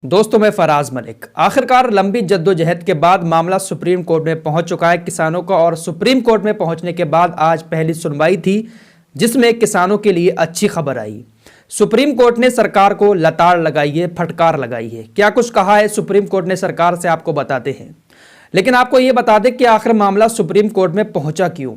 दोस्तों, मैं फराज मलिक। आखिरकार लंबी जद्दोजहद के बाद मामला सुप्रीम कोर्ट में पहुंच चुका है किसानों का, और सुप्रीम कोर्ट में पहुंचने के बाद आज पहली सुनवाई थी जिसमें किसानों के लिए अच्छी खबर आई। सुप्रीम कोर्ट ने सरकार को लताड़ लगाई है, फटकार लगाई है। क्या कुछ कहा है सुप्रीम कोर्ट ने सरकार से, आपको बताते हैं। लेकिन आपको ये बता दें कि आखिर मामला सुप्रीम कोर्ट में पहुंचा क्यों।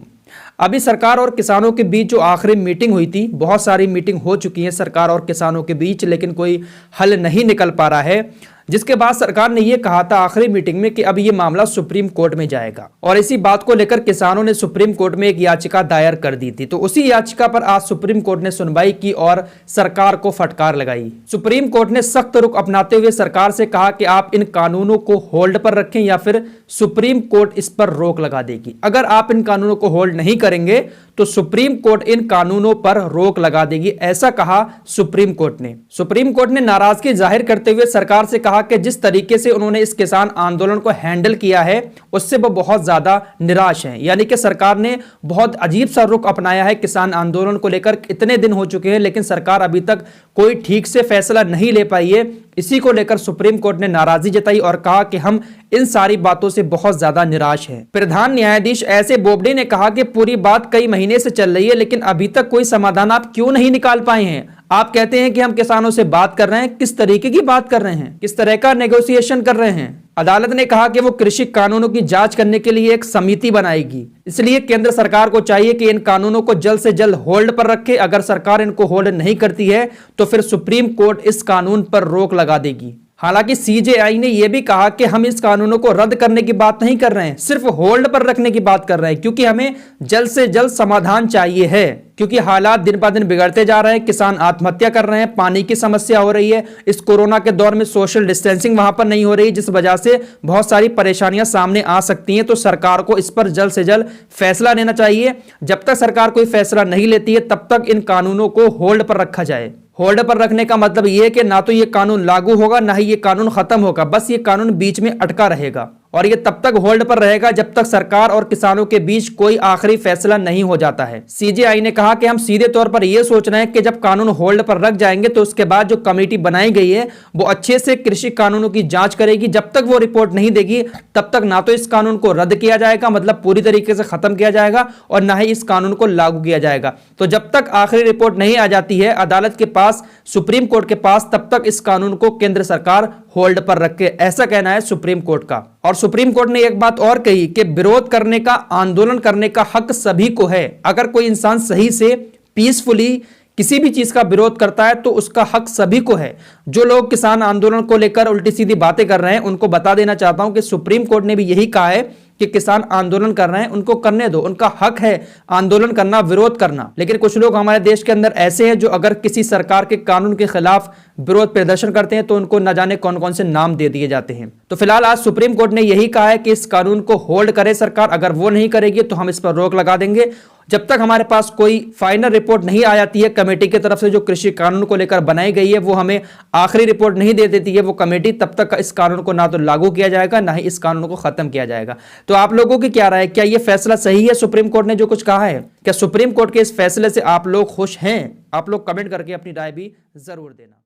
अभी सरकार और किसानों के बीच जो आखिरी मीटिंग हुई थी, बहुत सारी मीटिंग हो चुकी है सरकार और किसानों के बीच, लेकिन कोई हल नहीं निकल पा रहा है। जिसके बाद सरकार ने यह कहा था आखिरी मीटिंग में कि अब यह मामला सुप्रीम कोर्ट में जाएगा, और इसी बात को लेकर किसानों ने सुप्रीम कोर्ट में एक याचिका दायर कर दी थी। तो उसी याचिका पर आज सुप्रीम कोर्ट ने सुनवाई की और सरकार को फटकार लगाई। सुप्रीम कोर्ट ने सख्त रुख अपनाते हुए सरकार से कहा कि आप इन कानूनों को होल्ड पर रखें या फिर सुप्रीम कोर्ट इस पर रोक लगा देगी। अगर आप इन कानूनों को होल्ड नहीं करेंगे तो सुप्रीम कोर्ट इन कानूनों पर रोक लगा देगी, ऐसा कहा सुप्रीम कोर्ट ने। सुप्रीम कोर्ट ने नाराजगी जाहिर करते हुए सरकार से कहा कि जिस तरीके से उन्होंने इस किसान आंदोलन को हैंडल किया है उससे वो बहुत ज्यादा निराश हैं। यानी कि सरकार ने बहुत अजीब सा रुख अपनाया है किसान आंदोलन को लेकर। इतने दिन हो चुके हैं लेकिन सरकार अभी तक कोई ठीक से फैसला नहीं ले पाई है। इसी को लेकर सुप्रीम कोर्ट ने नाराजगी जताई और कहा कि हम इन सारी बातों से बहुत ज्यादा निराश हैं। प्रधान न्यायाधीश एस ए बोबडे ने कहा कि पूरी बात कई महीने से चल रही है लेकिन अभी तक कोई समाधान आप क्यों नहीं निकाल पाए हैं। आप कहते हैं कि हम किसानों से बात कर रहे हैं, किस तरीके की बात कर रहे हैं, किस तरह का नेगोशिएशन कर रहे हैं। अदालत ने कहा कि वो कृषि कानूनों की जांच करने के लिए एक समिति बनाएगी, इसलिए केंद्र सरकार को चाहिए कि इन कानूनों को जल्द से जल्द होल्ड पर रखे। अगर सरकार इनको होल्ड नहीं करती है तो फिर सुप्रीम कोर्ट इस कानून पर रोक लगा देगी। हालांकि सीजेआई ने यह भी कहा कि हम इस कानूनों को रद्द करने की बात नहीं कर रहे हैं, सिर्फ होल्ड पर रखने की बात कर रहे हैं, क्योंकि हमें जल्द से जल्द समाधान चाहिए है। क्योंकि हालात दिन ब दिन बिगड़ते जा रहे हैं, किसान आत्महत्या कर रहे हैं, पानी की समस्या हो रही है। इस कोरोना के दौर में सोशल डिस्टेंसिंग वहां पर नहीं हो रही, जिस वजह से बहुत सारी परेशानियां सामने आ सकती हैं। तो सरकार को इस पर जल्द से जल्द फैसला लेना चाहिए। जब तक सरकार कोई फैसला नहीं लेती है तब तक इन कानूनों को होल्ड पर रखा जाए। होल्ड पर रखने का मतलब यह है कि ना तो ये कानून लागू होगा ना ही ये कानून खत्म होगा, बस ये कानून बीच में अटका रहेगा। और ये तब तक होल्ड पर रहेगा जब तक सरकार और किसानों के बीच कोई आखिरी फैसला नहीं हो जाता है। सीजेआई ने कहा कि हम सीधे तौर पर यह सोच रहे हैं कि जब कानून होल्ड पर रख जाएंगे तो उसके बाद जो कमेटी बनाई गई है वो अच्छे से कृषि कानूनों की जांच करेगी। जब तक वो रिपोर्ट नहीं देगी तब तक ना तो इस कानून को रद्द किया जाएगा, मतलब पूरी तरीके से खत्म किया जाएगा, और ना ही इस कानून को लागू किया जाएगा। तो जब तक आखिरी रिपोर्ट नहीं आ जाती है अदालत के पास, सुप्रीम कोर्ट के पास, तब तक इस कानून को केंद्र सरकार होल्ड पर रखे, ऐसा कहना है सुप्रीम कोर्ट का। और सुप्रीम कोर्ट ने एक बात और कही कि विरोध करने का, आंदोलन करने का हक सभी को है। अगर कोई इंसान सही से पीसफुली किसी भी चीज का विरोध करता है तो उसका हक सभी को है। जो लोग किसान आंदोलन को लेकर उल्टी सीधी बातें कर रहे हैं उनको बता देना चाहता हूं कि सुप्रीम कोर्ट ने भी यही कहा है कि किसान आंदोलन कर रहे हैं, उनको करने दो, उनका हक है आंदोलन करना, विरोध करना। लेकिन कुछ लोग हमारे देश के अंदर ऐसे हैं जो अगर किसी सरकार के कानून के खिलाफ विरोध प्रदर्शन करते हैं तो उनको न जाने कौन कौन से नाम दे दिए जाते हैं। तो फिलहाल आज सुप्रीम कोर्ट ने यही कहा है कि इस कानून को होल्ड करे सरकार। अगर वो नहीं करेगी तो हम इस पर रोक लगा देंगे। जब तक हमारे पास कोई फाइनल रिपोर्ट नहीं आ जाती है कमेटी की तरफ से, जो कृषि कानून को लेकर बनाई गई है, वो हमें आखिरी रिपोर्ट नहीं दे देती है वो कमेटी, तब तक इस कानून को ना तो लागू किया जाएगा ना ही इस कानून को खत्म किया जाएगा। तो आप लोगों की क्या राय है? क्या ये फैसला सही है सुप्रीम कोर्ट ने जो कुछ कहा है? क्या सुप्रीम कोर्ट के इस फैसले से आप लोग खुश हैं? आप लोग कमेंट करके अपनी राय भी जरूर देना।